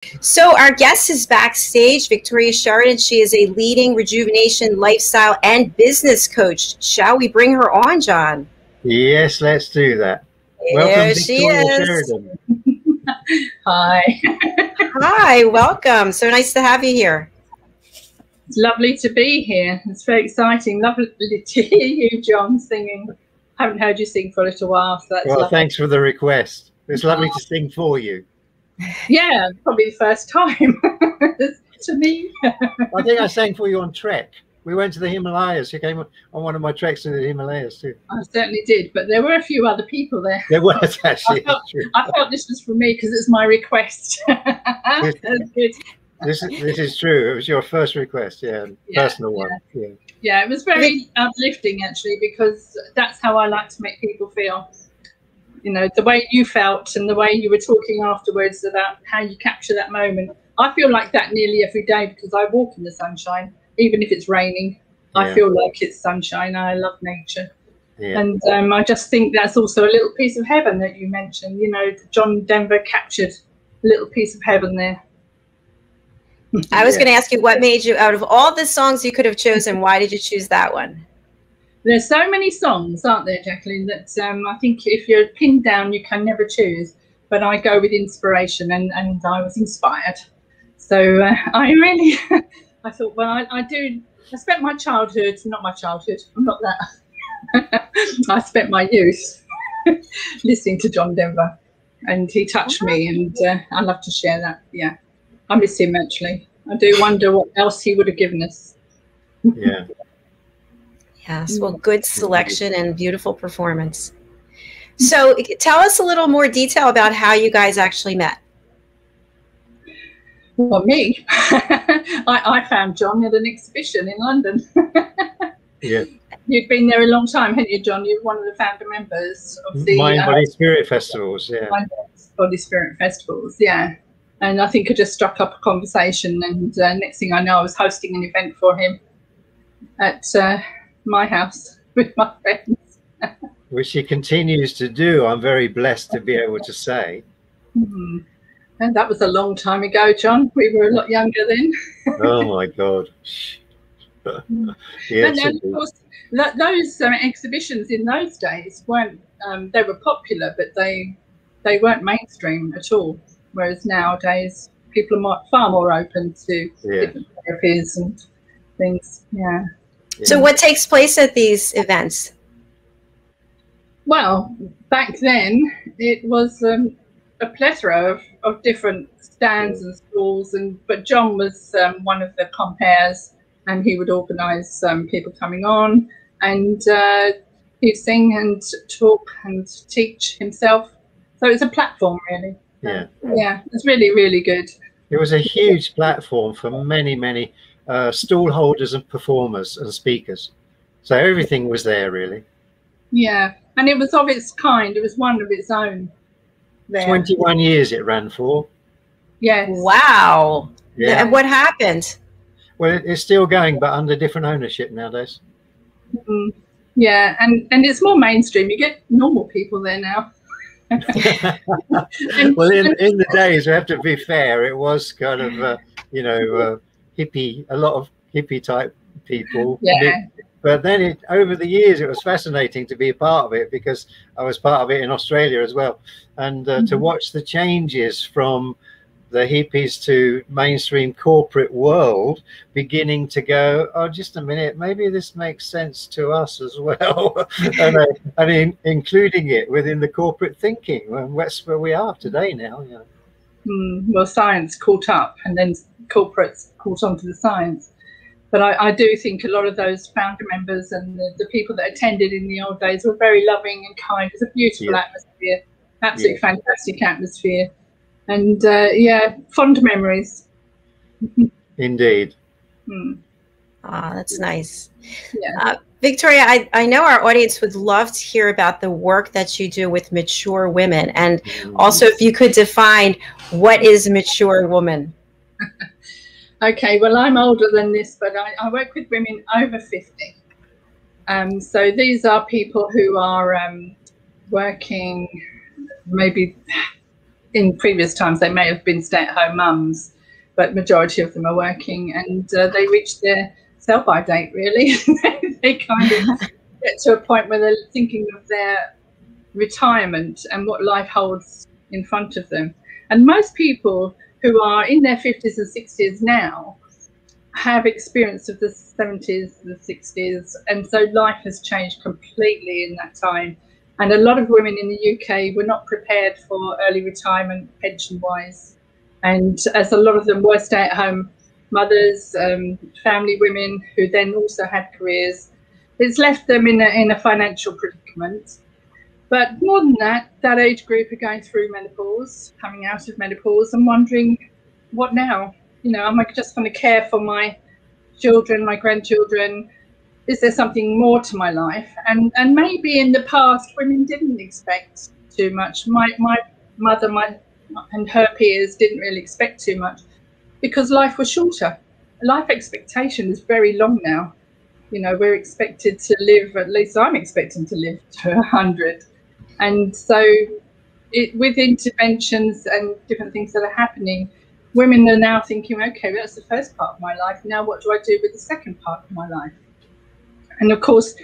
So our guest is backstage, Victoria Sheridan. She is a leading rejuvenation, lifestyle, and business coach. Shall we bring her on, John? Yes, let's do that. Welcome, Victoria she is. Sheridan. Hi. Hi, welcome. So nice to have you here. It's lovely to be here. It's very exciting. Lovely to hear you, John, singing. I haven't heard you sing for a little while, so that's well, lovely. Thanks for the request. It's lovely to sing for you. Yeah, probably the first time to me. I think I sang for you on Trek. We went to the Himalayas. You came on one of my treks to the Himalayas too. I certainly did, but there were a few other people there. There was actually. I felt this was for me because it's my request. That's good. This is true. It was your first request, personal one. Yeah, it was very uplifting actually, because that's how I like to make people feel. You know, the way you felt and the way you were talking afterwards about how you capture that moment. I feel like that nearly every day because I walk in the sunshine, even if it's raining. I feel like it's sunshine. I love nature. And I just think that's also a little piece of heaven that you mentioned. You know, John Denver captured a little piece of heaven there. I was going to ask you, what made you, out of all the songs you could have chosen, why did you choose that one? There's so many songs, aren't there, Jacalyn, that I think if you're pinned down, you can never choose. But I go with inspiration, and I was inspired. So I really, I thought, well, I spent my childhood, not my childhood, I'm not that. I spent my youth listening to John Denver, and he touched me, and I love to share that. Yeah, I miss him, actually. I do wonder what else he would have given us. Yeah. Yes, well, good selection and beautiful performance. So tell us a little more detail about how you guys actually met. Well, me, I found John at an exhibition in London. Yeah. You'd been there a long time, hadn't you, John? You're one of the founder members of the Mind, Body, Spirit festivals, Mind, Body, Spirit festivals, yeah. And I think I just struck up a conversation, and next thing I know, I was hosting an event for him at my house with my friends. Which he continues to do. I'm very blessed to be able to say. Mm-hmm. And that was a long time ago, John. We were a lot younger then. Oh my God. Yes, and of course, those exhibitions in those days weren't, they were popular, but they weren't mainstream at all. Whereas nowadays, people are far more open to different therapies and things. Yeah. So what takes place at these events? Well, back then it was a plethora of different stands and stalls, but John was one of the compares, and he would organise people coming on, and he'd sing and talk and teach himself. So it was a platform, really. Yeah. Yeah, it's really, really good. It was a huge platform for many stall holders and performers and speakers. So everything was there, really. Yeah, and it was of its kind. It was one of its own. There. 21 years it ran for. Yes. Wow. Yeah. And what happened? Well, it's still going, but under different ownership nowadays. Mm-hmm. Yeah, and it's more mainstream. You get normal people there now. Well, in the days, we have to be fair, it was kind of, hippie, a lot of hippie type people. Yeah. But then over the years, it was fascinating to be a part of it, because I was part of it in Australia as well. And to watch the changes from the hippies to mainstream corporate world beginning to go, oh, just a minute, maybe this makes sense to us as well. and including it within the corporate thinking. And that's where we are today now. Yeah. Well, science caught up, and then corporates caught on to the science. But I do think a lot of those founder members and the people that attended in the old days were very loving and kind. It was a beautiful atmosphere, absolutely fantastic atmosphere. And fond memories. Indeed. Ah, that's nice. Yeah. Victoria, I know our audience would love to hear about the work that you do with mature women. And also, if you could define what is a mature woman. Okay, well, I'm older than this, but I work with women over 50. So these are people who are working maybe in previous times they may have been stay-at-home mums, but majority of them are working, and they reach their sell-by date, really. They kind of get to a point where they're thinking of their retirement and what life holds in front of them. And most people who are in their 50s and 60s now have experience of the 70s, the 60s, and so life has changed completely in that time. And a lot of women in the UK were not prepared for early retirement pension-wise. And as a lot of them were stay-at-home mothers, family women who then also had careers, it's left them in a financial predicament. But more than that, that age group are going through menopause, coming out of menopause, and wondering, what now? You know, am I just going to care for my children, my grandchildren? Is there something more to my life? And maybe in the past, women didn't expect too much. My mother and her peers didn't really expect too much because life was shorter. Life expectation is very long now. You know, we're expected to live, at least I'm expecting to live to 100. And so with interventions and different things that are happening, women are now thinking, okay, that's the first part of my life. Now what do I do with the second part of my life? And of course,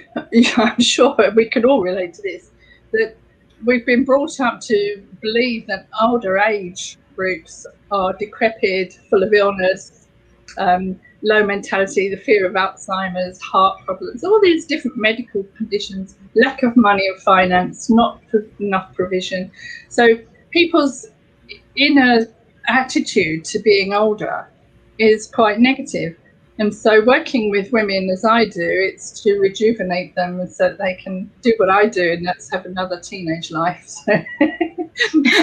I'm sure we could all relate to this, that we've been brought up to believe that older age groups are decrepit, full of illness, low mentality, the fear of Alzheimer's, heart problems, all these different medical conditions, lack of money or finance, not enough provision. So people's inner attitude to being older is quite negative. And so working with women as I do, it's to rejuvenate them so that they can do what I do, and that's have another teenage life. So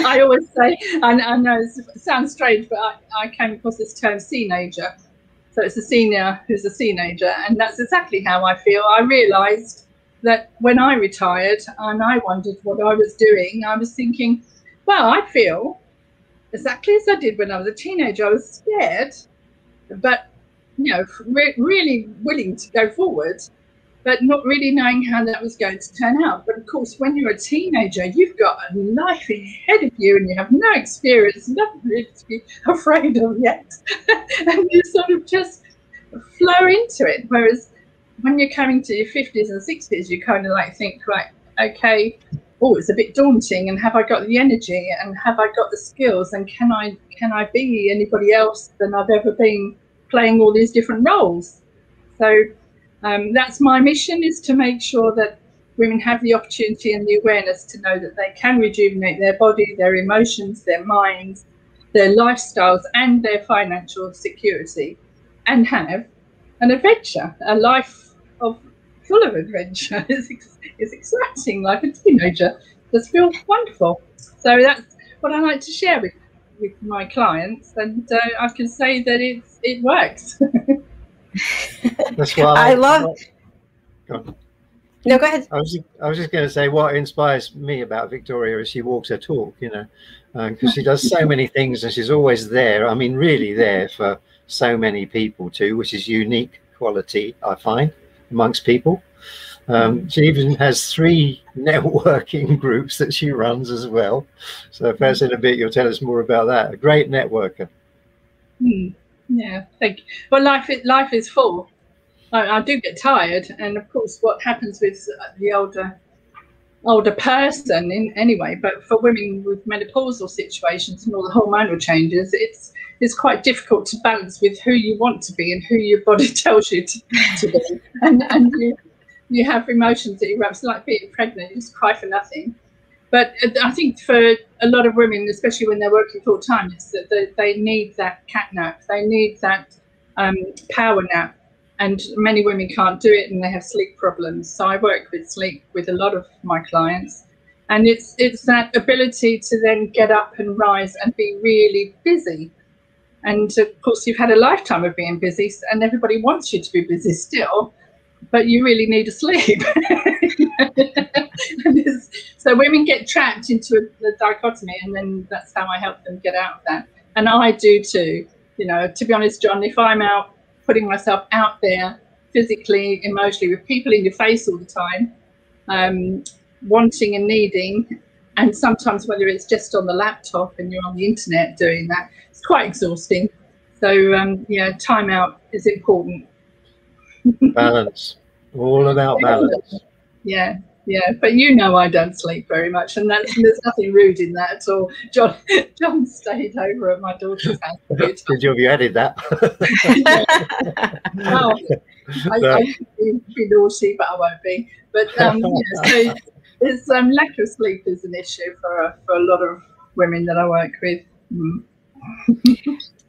I always say, I know it sounds strange, but I came across this term seenager. So it's a senior who's a seenager, and that's exactly how I feel. I realised that when I retired and I wondered what I was doing, I was thinking, well, I feel exactly as I did when I was a teenager. I was scared, but you know, really willing to go forward, but not really knowing how that was going to turn out. But of course, when you're a teenager, you've got a life ahead of you and you have no experience, nothing really to be afraid of yet. And you sort of just flow into it. Whereas when you're coming to your 50s and 60s, you kind of like think, right, okay, oh, it's a bit daunting, and have I got the energy, and have I got the skills, and can I be anybody else than I've ever been, playing all these different roles? So that's my mission, is to make sure that women have the opportunity and the awareness to know that they can rejuvenate their body, their emotions, their minds, their lifestyles, and their financial security, and have an adventure, a life full of adventure. It's exciting, like a teenager. Just feels wonderful. So that's what I like to share with my clients, and I can say that it works. That's why I love. No, go ahead. I was just going to say, what inspires me about Victoria is she walks her talk, you know, because she does so many things, and she's always there. I mean, really there for so many people too, which is unique quality, I find, amongst people. She even has 3 networking groups that she runs as well. So perhaps in a bit you'll tell us more about that. A great networker. Yeah, thank you. Well, life is full. I do get tired, and of course what happens with the older person anyway, but for women with menopausal situations and all the hormonal changes, it's quite difficult to balance with who you want to be and who your body tells you to be. And you have emotions that erupt. It's like being pregnant, you just cry for nothing. But I think for a lot of women, especially when they're working full time, it's that they need that cat nap. They need that power nap. And many women can't do it, and they have sleep problems. So I work with sleep with a lot of my clients. And it's that ability to then get up and rise and be really busy. And of course, you've had a lifetime of being busy, and everybody wants you to be busy still, but you really need to sleep. So women get trapped into the dichotomy, and then that's how I help them get out of that. And I do too. You know, to be honest, John, if I'm out putting myself out there physically, emotionally, with people in your face all the time, wanting and needing, And sometimes whether it's just on the laptop and you're on the internet doing that, it's quite exhausting. So yeah, time out is important. Balance, all about balance. Yeah, yeah, but you know I don't sleep very much, and there's nothing rude in that at all. John stayed over at my daughter's house. Good job you added that. Well, I used to be naughty, but I won't be. But yeah, so there's lack of sleep is an issue for a lot of women that I work with.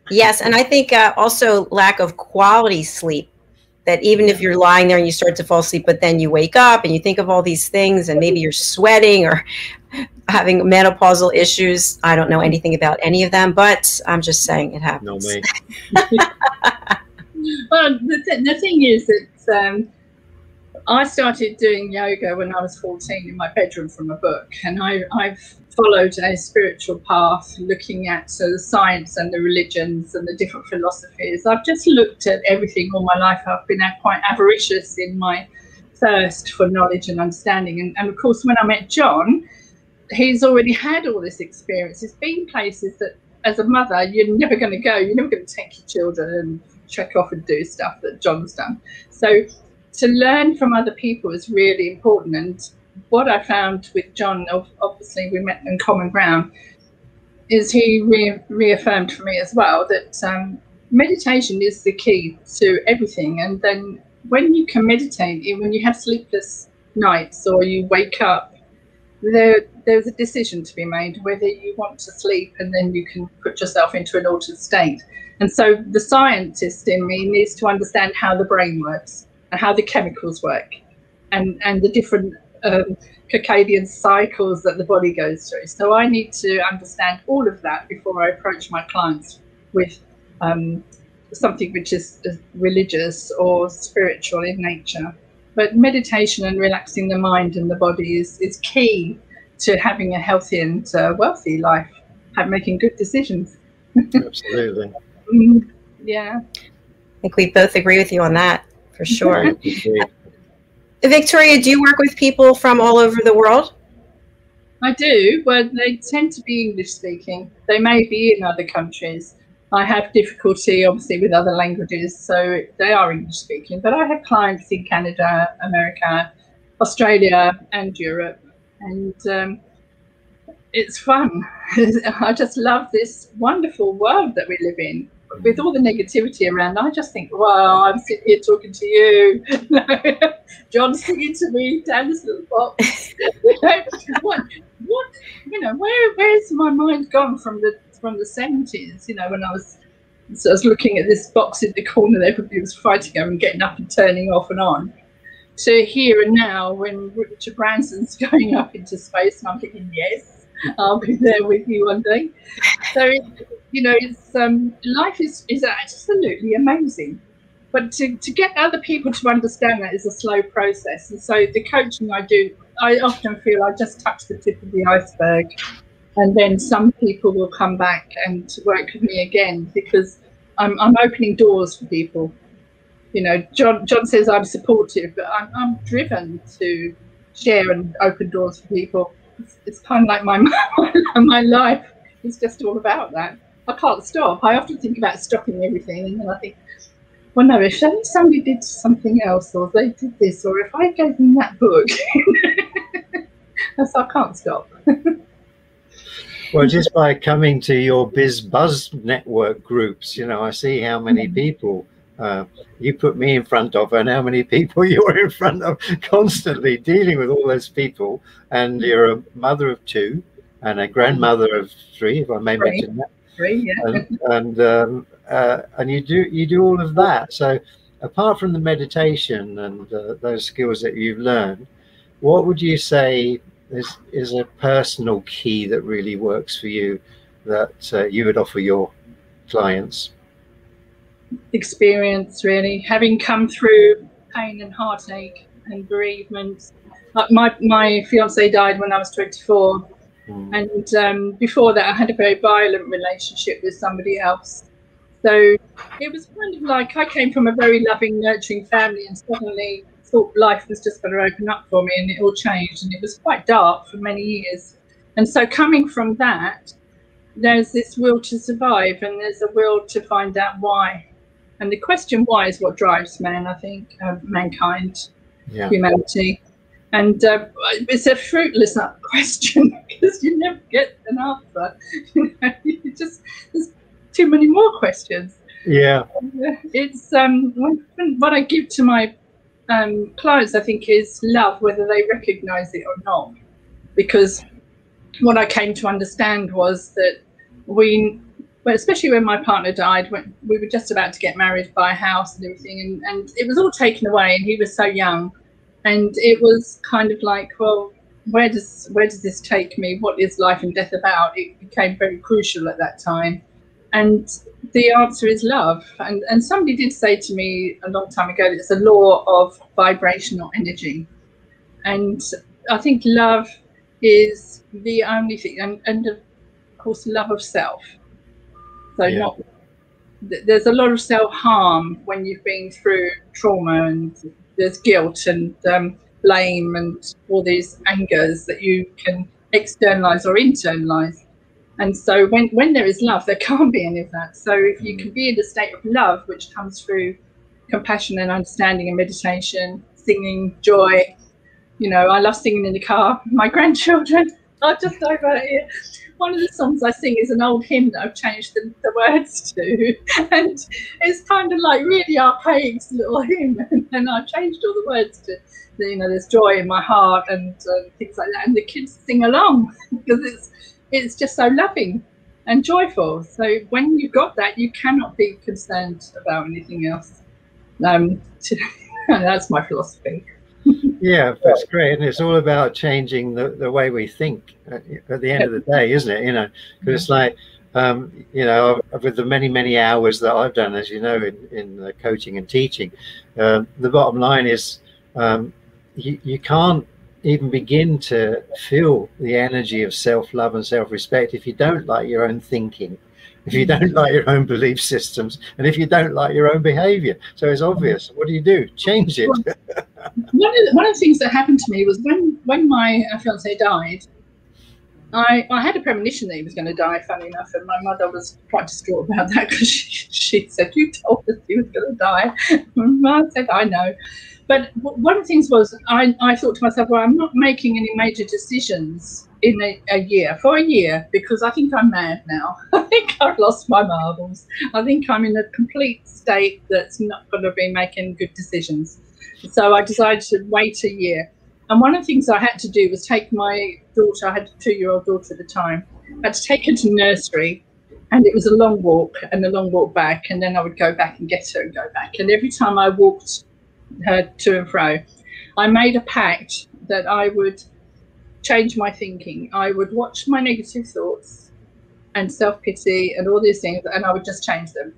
Yes, and I think also lack of quality sleep. That even if you're lying there and you start to fall asleep, but then you wake up and you think of all these things, and maybe you're sweating or having menopausal issues. I don't know anything about any of them, but I'm just saying it happens. No, me. Well, the thing is that I started doing yoga when I was 14 in my bedroom from a book, and I've followed a spiritual path looking at the science and the religions and the different philosophies. I've just looked at everything all my life. I've been quite avaricious in my thirst for knowledge and understanding. And of course, when I met John, he's already had all this experience. He's been places that as a mother, you're never going to go. You're never going to take your children and check off and do stuff that John's done. So to learn from other people is really important. And what I found with John, obviously we met in common ground, is he reaffirmed for me as well that meditation is the key to everything. And then when you can meditate, when you have sleepless nights or you wake up, there's a decision to be made whether you want to sleep, and then you can put yourself into an altered state. And so the scientist in me needs to understand how the brain works and how the chemicals work and the different circadian cycles that the body goes through. So I need to understand all of that before I approach my clients with something which is religious or spiritual in nature. But meditation and relaxing the mind and the body is key to having a healthy and wealthy life, making good decisions. Absolutely. Yeah. I think we both agree with you on that, for sure. Victoria, do you work with people from all over the world? I do. Well, they tend to be English speaking. They may be in other countries. I have difficulty, obviously, with other languages, so they are English speaking. But I have clients in Canada, America, Australia, and Europe. And it's fun. I just love this wonderful world that we live in. With all the negativity around, I just think, wow, I'm sitting here talking to you. John's singing to me down this little box. Where's my mind gone from the 70s? When I was looking at this box in the corner that everybody was fighting over and getting up and turning off and on, to here and now when Richard Branson's going up into space, and I'm thinking, yes, I'll be there with you one day. So life is absolutely amazing, but to get other people to understand that is a slow process. And so the coaching I do, I often feel I just touch the tip of the iceberg, and then some people will come back and work with me again because I'm opening doors for people. John says I'm supportive, but I'm driven to share and open doors for people. It's kind of like my life is just all about that. I can't stop. I often think about stopping everything, and then I think, well, no, if somebody did something else, or they did this, or if I gave them that book, so I can't stop. Well, just by coming to your Biz Buzz network groups, I see how many people you put me in front of, and how many people you're in front of, constantly dealing with all those people. And you're a mother of 2 and a grandmother of 3, if I may mention that. 3, yeah. And you do all of that. So apart from the meditation and those skills that you've learned, what would you say is a personal key that really works for you that you would offer your clients? Experience, really, having come through pain and heartache and bereavement. My fiance died when I was 24, and before that I had a very violent relationship with somebody else. So it was kind of like I came from a very loving, nurturing family, and suddenly thought life was just going to open up for me, and it all changed, and it was quite dark for many years. And so coming from that, there's this will to survive, and there's a will to find out why. And the question why is what drives man, I think, mankind, humanity. And it's a fruitless question because you never get an answer. There's too many more questions. Yeah. It's what I give to my clients, I think, is love, whether they recognize it or not. Because what I came to understand was that especially when my partner died, when we were just about to get married, buy a house and everything, and it was all taken away, and he was so young, and it was kind of like, well, where does this take me? What is life and death about? It became very crucial at that time, and the answer is love. And somebody did say to me a long time ago that it's a law of vibrational energy, and I think love is the only thing, and of course love of self. So there's a lot of self-harm when you've been through trauma, and there's guilt and blame and all these angers that you can externalize or internalize. And so when there is love, there can't be any of that. So if you can be in a state of love, which comes through compassion and understanding and meditation, singing, joy. You know, I love singing in the car. My grandchildren are just over here. One of the songs I sing is an old hymn that I've changed the words to, and it's kind of like really archaic little hymn, and I've changed all the words to, you know, there's joy in my heart and things like that, and the kids sing along because it's just so loving and joyful. So when you've got that, you cannot be concerned about anything else. That's my philosophy. Yeah, that's great. And it's all about changing the way we think at the end of the day, isn't it? You know, because it's like, you know, with the many hours that I've done, as you know, in coaching and teaching, the bottom line is you can't even begin to feel the energy of self-love and self-respect if you don't like your own thinking, if you don't like your own belief systems, and if you don't like your own behavior. So it's obvious. What do? Change it. One of the things that happened to me was when my fiance died, I had a premonition that he was going to die, funny enough, and my mother was quite distraught about that because she said, "You told us he was going to die." I said, "I know." But one of the things was I thought to myself, well, I'm not making any major decisions in a year, because I think I'm mad now. I think I've lost my marbles. I think I'm in a complete state that's not going to be making good decisions. So I decided to wait a year. And one of the things I had to do was take my daughter, I had a 2-year-old daughter at the time, I had to take her to nursery, and it was a long walk and a long walk back, and then I would go back and get her and go back. And every time I walked her to and fro, I made a pact that I would change my thinking. I would watch my negative thoughts and self-pity and all these things, and I would just change them.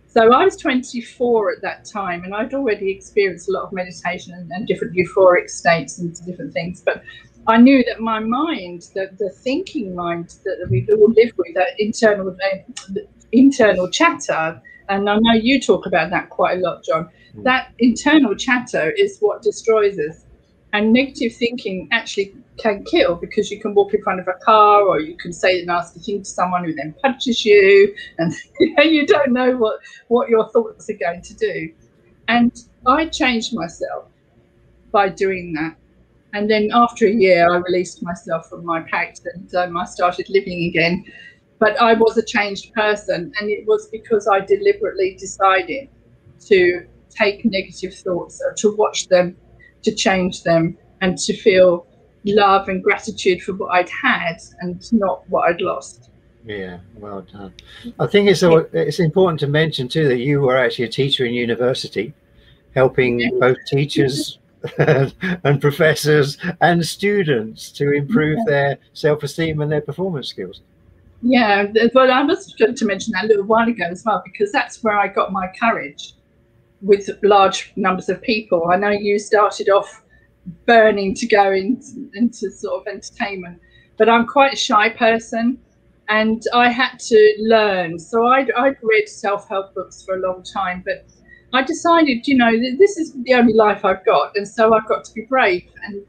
So I was 24 at that time, and I'd already experienced a lot of meditation and different euphoric states and different things. But I knew that my mind, the thinking mind that we all live with, that internal chatter, and I know you talk about that quite a lot, John, that internal chatter is what destroys us. And negative thinking actually can kill, because you can walk in front of a car, or you can say a nasty thing to someone who then punches you, and you don't know what your thoughts are going to do. And I changed myself by doing that. And then after a year, I released myself from my pact, and I started living again. But I was a changed person, and it was because I deliberately decided to take negative thoughts, to watch them, to change them, and to feel love and gratitude for what I'd had and not what I'd lost. Yeah, well done. I think it's important to mention too that you were actually a teacher in university, helping both teachers and professors and students to improve their self-esteem and their performance skills. Yeah, well, I was going to mention that a little while ago as well, because that's where I got my courage with large numbers of people. I know you started off burning to go into sort of entertainment, but I'm quite a shy person, and I had to learn. So I'd read self-help books for a long time, but I decided, you know, this is the only life I've got, and so I've got to be brave and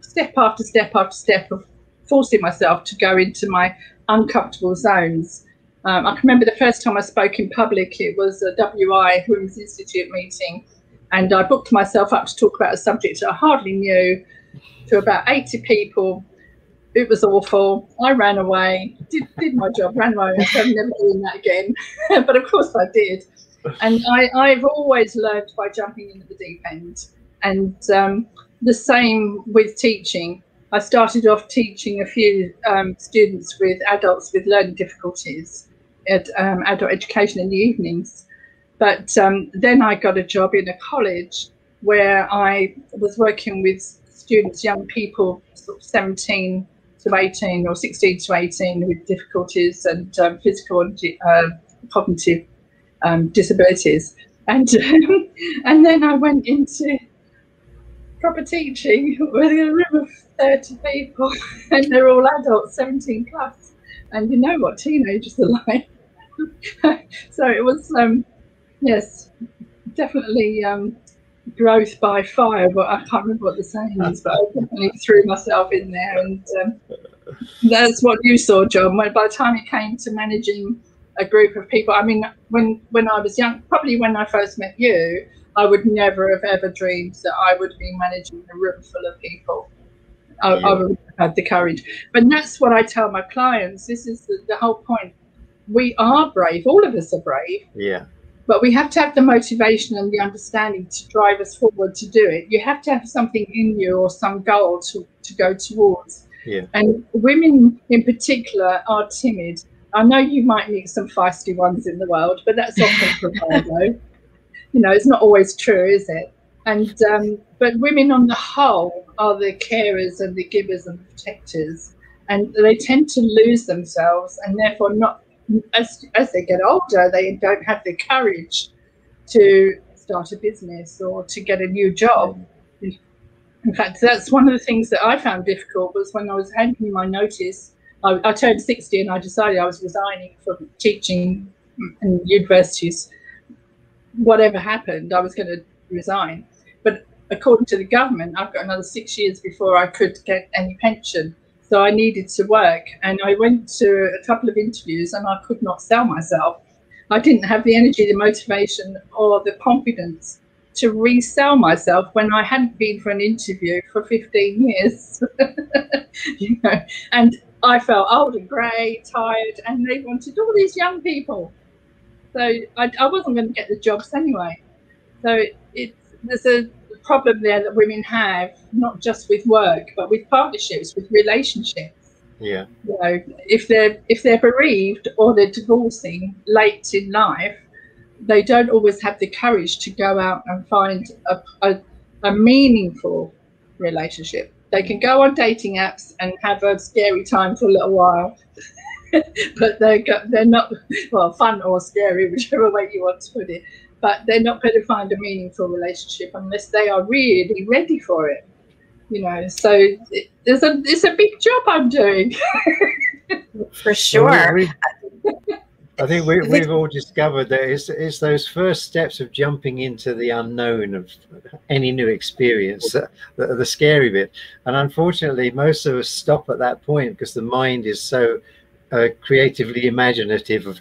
step after step after step of forcing myself to go into my uncomfortable zones. I can remember the first time I spoke in public, it was a WI, Women's Institute meeting, and I booked myself up to talk about a subject I hardly knew to about 80 people. It was awful. I ran away, did my job, ran away. I said I'm never doing that again. But of course I did. And I've always learned by jumping into the deep end. And the same with teaching. I started off teaching a few students with adults with learning difficulties at adult education in the evenings. But then I got a job in a college where I was working with students, young people, sort of 17 to 18 or 16 to 18 with difficulties and physical and cognitive disabilities. And and then I went into proper teaching with a room of 30 people, and they're all adults, 17 plus. And you know what teenagers are like. So it was, yes, definitely growth by fire, but I can't remember what the saying is, but I definitely threw myself in there. And that's what you saw, John. By the time it came to managing a group of people, I mean, when I was young, probably when I first met you, I would never have ever dreamed that I would be managing a room full of people. I would have had the courage. But that's what I tell my clients. This is the whole point. We are brave. All of us are brave. Yeah. But we have to have the motivation and the understanding to drive us forward to do it. You have to have something in you or some goal to go towards. Yeah. And women in particular are timid. I know you might meet some feisty ones in the world, but that's often bravado. You know, it's not always true, is it? And but women on the whole are the carers and the givers and the protectors, and they tend to lose themselves, and therefore not. As they get older, they don't have the courage to start a business or to get a new job. In fact, that's one of the things that I found difficult was when I was handing my notice. I turned 60 and I decided I was resigning from teaching in universities. Whatever happened, I was going to resign. But according to the government, I've got another 6 years before I could get any pension. So I needed to work, and I went to a couple of interviews and I could not sell myself. I didn't have the energy, the motivation or the confidence to resell myself when I hadn't been for an interview for 15 years. You know, and I felt old and grey, tired, and they wanted all these young people. So I wasn't going to get the jobs anyway. So there's a problem there that women have, not just with work, but with partnerships, with relationships. Yeah. You know, if they're bereaved or they're divorcing late in life, they don't always have the courage to go out and find a meaningful relationship. They can go on dating apps and have a scary time for a little while, but they're not, well, fun or scary, whichever way you want to put it. But they're not going to find a meaningful relationship unless they are really ready for it, you know. So it's a big job I'm doing. For sure. I think we've all discovered that it's those first steps of jumping into the unknown of any new experience that are the scary bit. And unfortunately, most of us stop at that point because the mind is so creatively imaginative of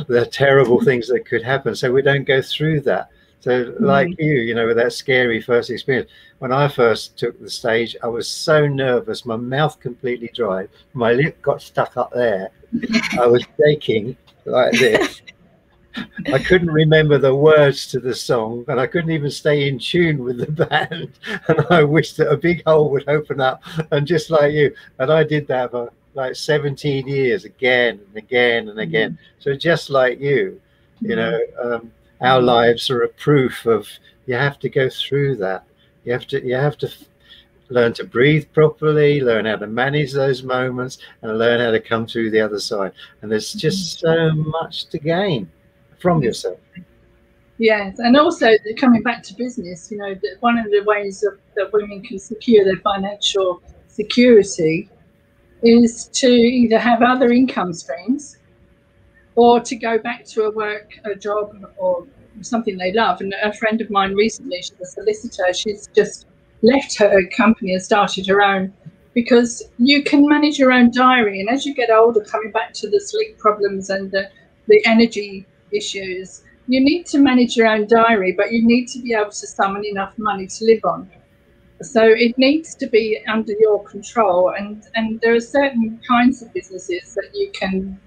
the terrible things that could happen, so we don't go through that. So like you know, with that scary first experience, when I first took the stage, I was so nervous, my mouth completely dried, my lip got stuck up there, I was shaking like this. I couldn't remember the words to the song, and I couldn't even stay in tune with the band, and I wished that a big hole would open up, and just like you, and I did that for like 17 years, again and again and again. So just like you know, our lives are a proof of you have to go through that. You have to learn to breathe properly, learn how to manage those moments, and learn how to come through the other side. And there's just so much to gain from yourself. Yes, and also coming back to business, you know, one of the ways that women can secure their financial security is to either have other income streams or to go back to a job or something they love. And a friend of mine recently, she's a solicitor, she's just left her company and started her own because you can manage your own diary. And as you get older, coming back to the sleep problems and the energy issues, you need to manage your own diary, but you need to be able to summon enough money to live on. So it needs to be under your control, and there are certain kinds of businesses that you can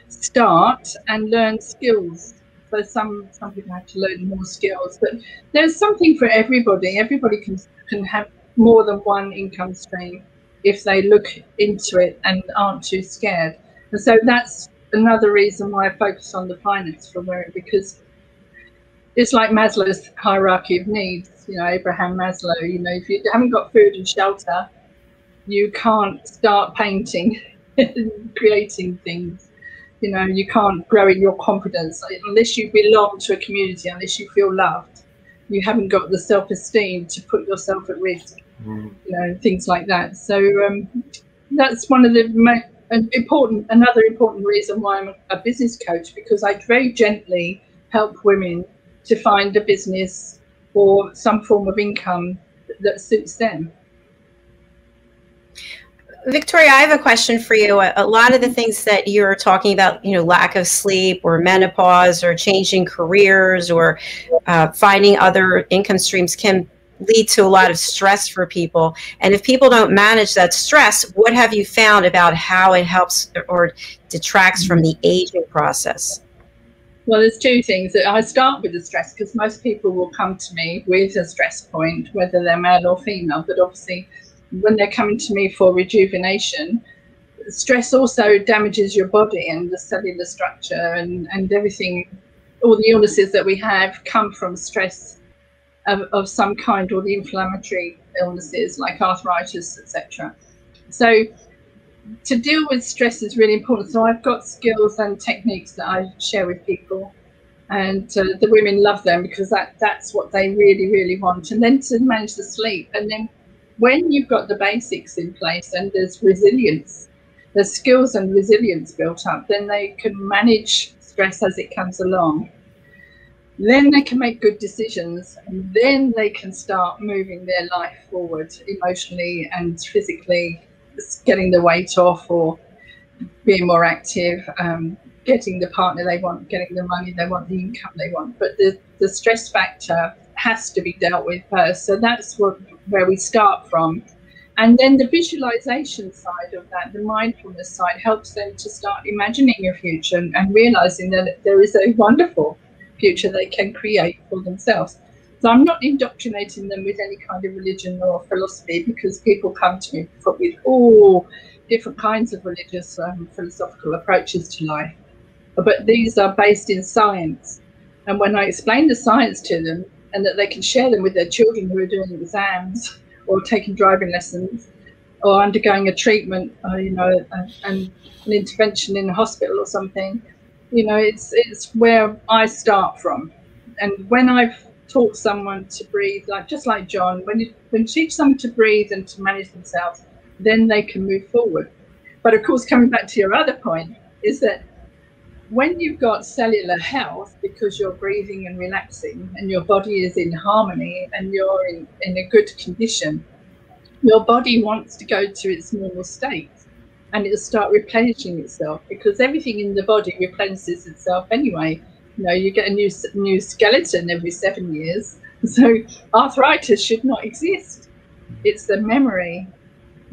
start and learn skills. So some people have to learn more skills, but there's something for everybody. Everybody can have more than one income stream if they look into it and aren't too scared. And so that's another reason why I focus on the finance for women, because it's like Maslow's hierarchy of needs. You know, Abraham Maslow, you know, if you haven't got food and shelter, you can't start painting and creating things. You know, you can't grow in your confidence unless you belong to a community, unless you feel loved. You haven't got the self-esteem to put yourself at risk, you know, things like that. So that's one of the another important reason why I'm a business coach, because I very gently help women to find a business or some form of income that suits them. Victoria, I have a question for you. A lot of the things that you're talking about, you know, lack of sleep or menopause or changing careers or finding other income streams can lead to a lot of stress for people. And if people don't manage that stress, what have you found about how it helps or detracts from the aging process? Well, there's two things. I start with the stress, because most people will come to me with a stress point, whether they're male or female. But obviously, when they're coming to me for rejuvenation, stress also damages your body and the cellular structure and everything. All the illnesses that we have come from stress of some kind, or the inflammatory illnesses like arthritis, etc. So to deal with stress is really important. So I've got skills and techniques that I share with people, and the women love them because that's what they really, really want. And then to manage the sleep. And then when you've got the basics in place and there's resilience, there's skills and resilience built up, then they can manage stress as it comes along. Then they can make good decisions, and then they can start moving their life forward emotionally and physically, getting the weight off or being more active, getting the partner they want, getting the money they want, the income they want. But the stress factor has to be dealt with first. So that's where we start from. And then the visualization side of that, the mindfulness side, helps them to start imagining a future and realizing that there is a wonderful future they can create for themselves. So I'm not indoctrinating them with any kind of religion or philosophy, because people come to me with all different kinds of religious philosophical approaches to life. But these are based in science. And when I explain the science to them, and that they can share them with their children who are doing exams or taking driving lessons or undergoing a treatment, you know, and an intervention in a hospital or something, you know, it's where I start from. And when I've taught someone to breathe, just like John, when you teach someone to breathe and to manage themselves, then they can move forward. But of course, coming back to your other point, is that when you've got cellular health, because you're breathing and relaxing and your body is in harmony and you're in a good condition, your body wants to go to its normal state and it'll start replenishing itself, because everything in the body replenishes itself anyway. You know, you get a new skeleton every 7 years. So arthritis should not exist. It's the memory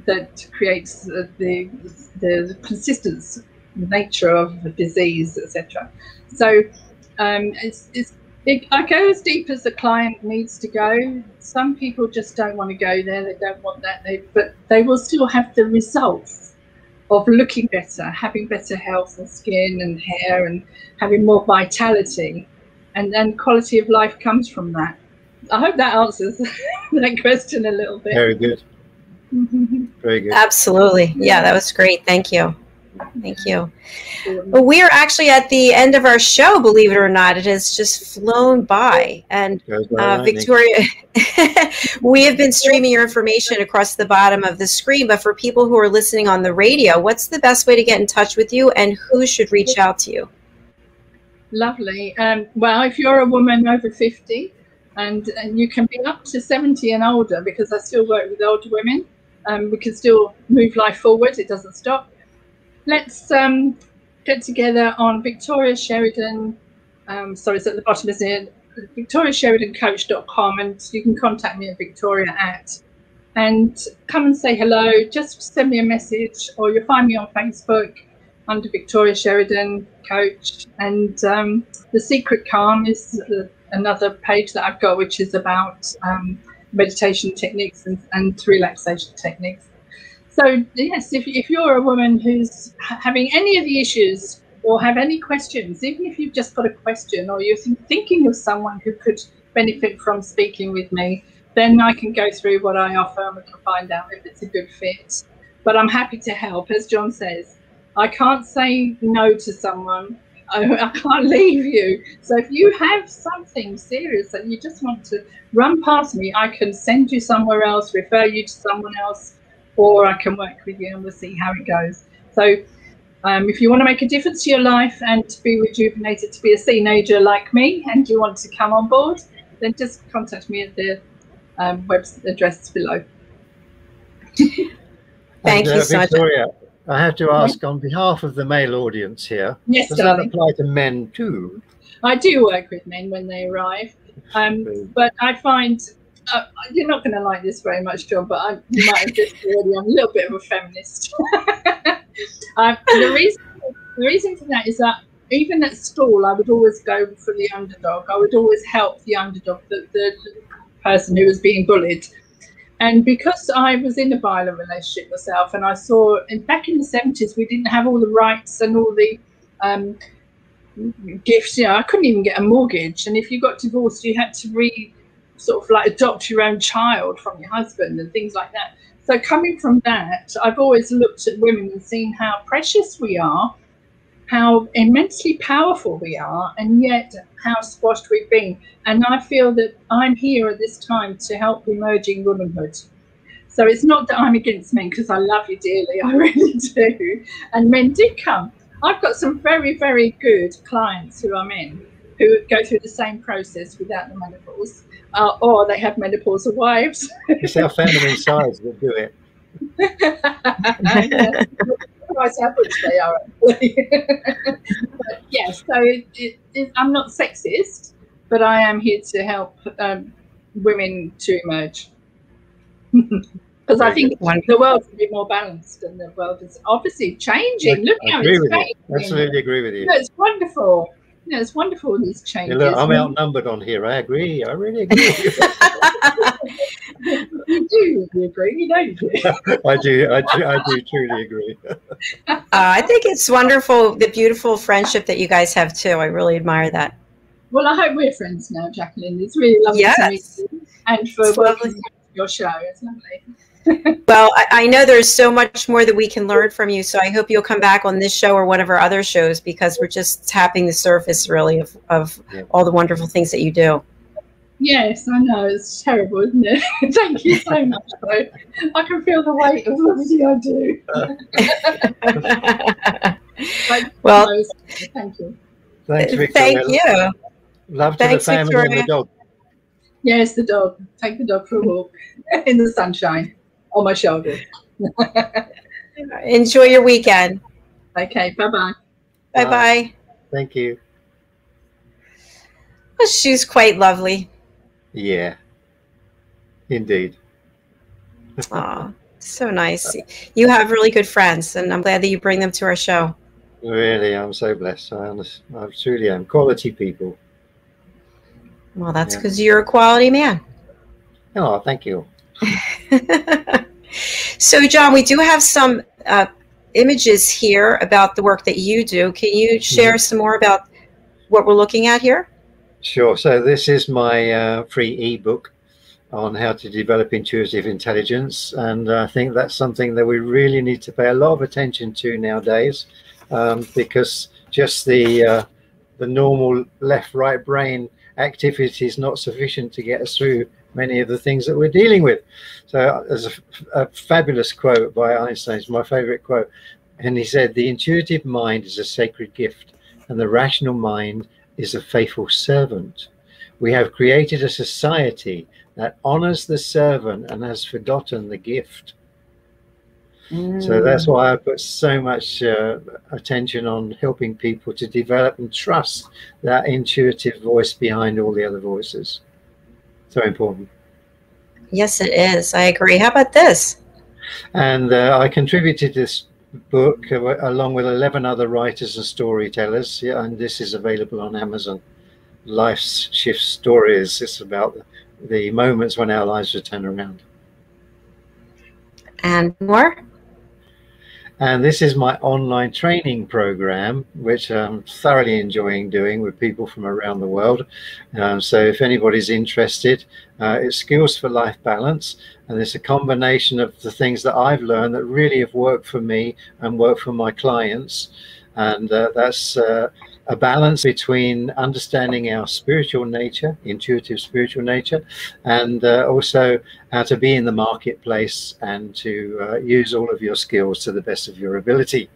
that creates the consistent nature of the disease, etc. So I go as deep as the client needs to go. Some people just don't want to go there. They don't want that. But they will still have the results of looking better, having better health and skin and hair, and having more vitality. And then quality of life comes from that. I hope that answers that question a little bit. Very good. Very good. Absolutely. Yeah, that was great. Thank you. Thank you. Well, we are actually at the end of our show, believe it or not. It has just flown by. And Victoria, we have been streaming your information across the bottom of the screen, but for people who are listening on the radio, what's the best way to get in touch with you, and who should reach out to you? Lovely. Well, if you're a woman over 50, and you can be up to 70 and older, because I still work with older women, we can still move life forward. It doesn't stop. Let's get together on Victoria Sheridan. Sorry, it's at the bottom, isn't it? VictoriaSheridanCoach.com, and you can contact me at Victoria and come and say hello. Just send me a message, or you'll find me on Facebook under Victoria Sheridan Coach. And The Secret Calm is another page that I've got, which is about meditation techniques and relaxation techniques. So yes, if you're a woman who's having any of the issues or have any questions, even if you've just got a question or you're thinking of someone who could benefit from speaking with me, then I can go through what I offer and we can find out if it's a good fit. But I'm happy to help. As John says, I can't say no to someone. I can't leave you. So if you have something serious that you just want to run past me, I can send you somewhere else, refer you to someone else, or I can work with you and we'll see how it goes. So if you want to make a difference to your life and to be rejuvenated, to be a teenager like me, and you want to come on board, then just contact me at the web address below. Thank you so much. Victoria, I have to ask on behalf of the male audience here, yes, does darling. that apply to men too? I do work with men when they arrive, but I find you're not going to like this very much, John, but you might have just already. I'm a little bit of a feminist. The reason for that is that even at school, I would always go for the underdog. I would always help the underdog, the person who was being bullied. And because I was in a violent relationship myself, and I saw, back in the 70s, we didn't have all the rights and all the gifts. You know, I couldn't even get a mortgage. And if you got divorced, you had to sort of like adopt your own child from your husband and things like that. So coming from that, I've always looked at women and seen how precious we are, how immensely powerful we are, and yet how squashed we've been. And I feel that I'm here at this time to help emerging womanhood. So it's not that I'm against men, because I love you dearly, I really do. And men did come. I've got some very, very good clients who are men who go through the same process without the menopause, or they have menopausal wives. It's our feminine sides that do it. Otherwise, how much they are, actually. But yes, so I'm not sexist, but I am here to help women to emerge. Because I think the world will be more balanced, and the world is obviously changing. Look how it's changing. Absolutely agree with you. No, it's wonderful. You know, it's wonderful, these changes. Yeah, look, I'm outnumbered on here. I agree. I really agree with you. You do agree, you don't you? I do truly agree. I think it's wonderful, the beautiful friendship that you guys have too. I really admire that. Well, I hope we're friends now, Jacalyn. It's really lovely to meet you, and for welcoming your show. It's lovely. Well, I know there's so much more that we can learn from you, so I hope you'll come back on this show or one of our other shows, because we're just tapping the surface, really, of all the wonderful things that you do. Yes, I know. It's terrible, isn't it? Thank you so much, though. I can feel the weight of everything I do. Well, thank you. Thanks, Victoria. Thank you. Love to the family and the dog. Yes, the dog. Take the dog for a walk in the sunshine on my shoulder. Enjoy your weekend. Okay, bye-bye. Bye-bye. Thank you. Well, she's quite lovely. Yeah, indeed. Oh, so nice. You have really good friends, and I'm glad that you bring them to our show. Really, I'm so blessed. I truly am. Quality people. Well, that's because you're a quality man. Oh, thank you. So, John, we do have some images here about the work that you do. Can you share some more about what we're looking at here? Sure. So this is my free ebook on how to develop intuitive intelligence. And I think that's something that we really need to pay a lot of attention to nowadays, because just the normal left-right brain activity is not sufficient to get us through many of the things that we're dealing with. So there's a fabulous quote by Einstein, it's my favorite quote, and he said, "The intuitive mind is a sacred gift, and the rational mind is a faithful servant. We have created a society that honors the servant and has forgotten the gift." So that's why I put so much attention on helping people to develop and trust that intuitive voice behind all the other voices. So important. Yes, it is. I agree. How about this? And I contributed this book along with 11 other writers and storytellers. Yeah, and this is available on Amazon. Life's Shift Stories. It's about the moments when our lives will turn around. And more? And this is my online training program, which I'm thoroughly enjoying doing with people from around the world. So if anybody's interested, it's Skills for Life Balance. And it's a combination of the things that I've learned that really have worked for me and worked for my clients. And that's a balance between understanding our spiritual nature, intuitive spiritual nature, and also how to be in the marketplace and to use all of your skills to the best of your ability.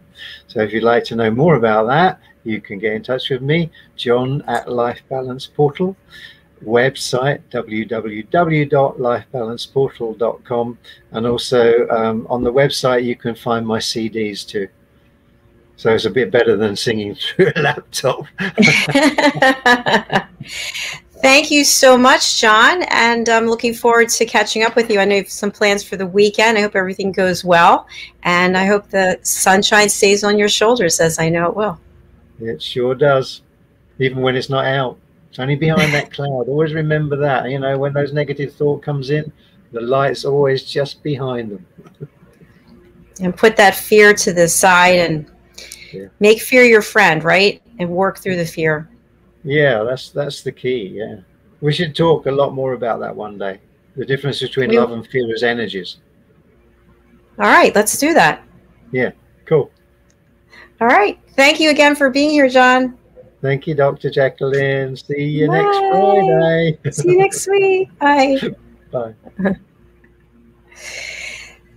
So if you'd like to know more about that, you can get in touch with me, John at Life Balance Portal, website www.lifebalanceportal.com, and also on the website you can find my CDs too. So it's a bit better than singing through a laptop. Thank you so much, John. And I'm looking forward to catching up with you. I know you have some plans for the weekend. I hope everything goes well. And I hope the sunshine stays on your shoulders, as I know it will. It sure does. Even when it's not out. It's only behind that cloud. Always remember that. You know, when those negative thought comes in, the light's always just behind them. And put that fear to the side and make fear your friend, right? And work through the fear. Yeah, that's the key. Yeah, we should talk a lot more about that one day. The difference between love and fear as energies. All right, let's do that. Yeah, cool. All right. Thank you again for being here, John. Thank you, Dr. Jacalyn. See you next Friday. See you next week. Bye. Bye.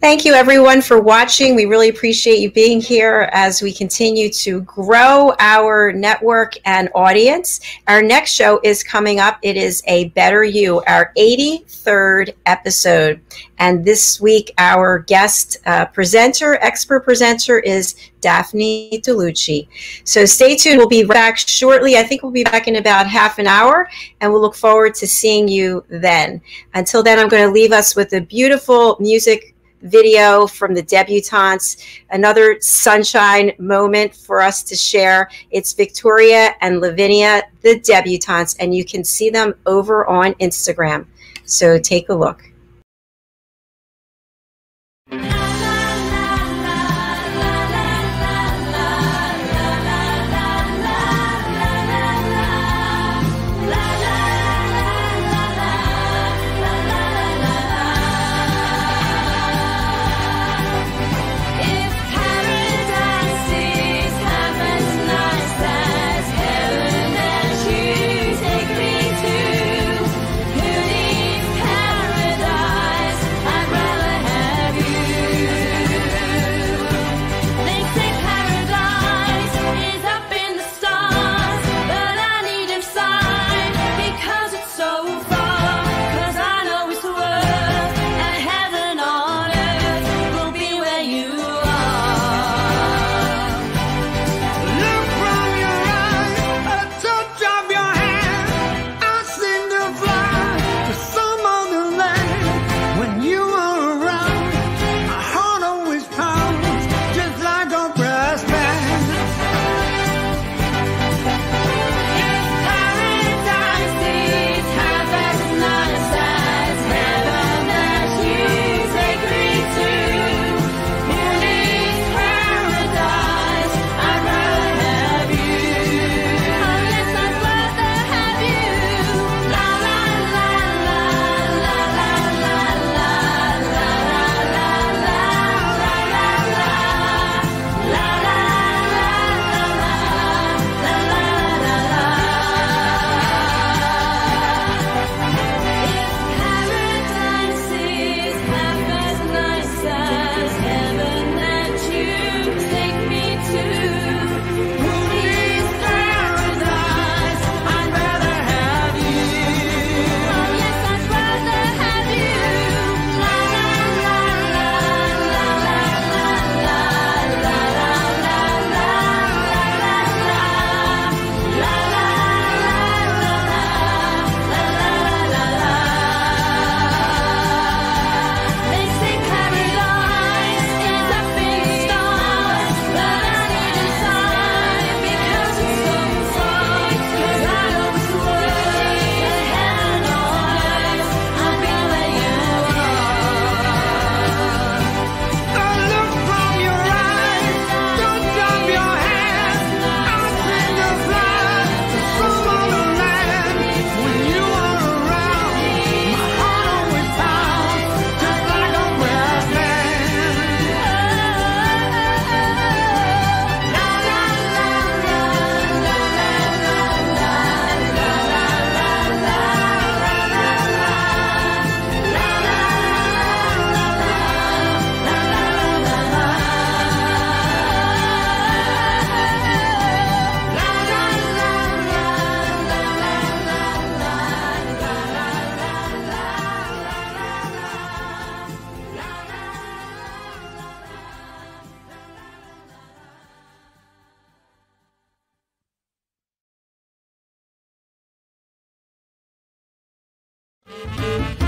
Thank you, everyone, for watching. We really appreciate you being here as we continue to grow our network and audience. Our next show is coming up. It is A Better You, our 83rd episode. And this week, our guest expert presenter is Daphne DeLucci. So stay tuned. We'll be back shortly. I think we'll be back in about half an hour, and we'll look forward to seeing you then. Until then, I'm going to leave us with a beautiful music video from the debutantes, another sunshine moment for us to share. It's Victoria and Lavinia, the debutantes, and you can see them over on Instagram. So take a look. you.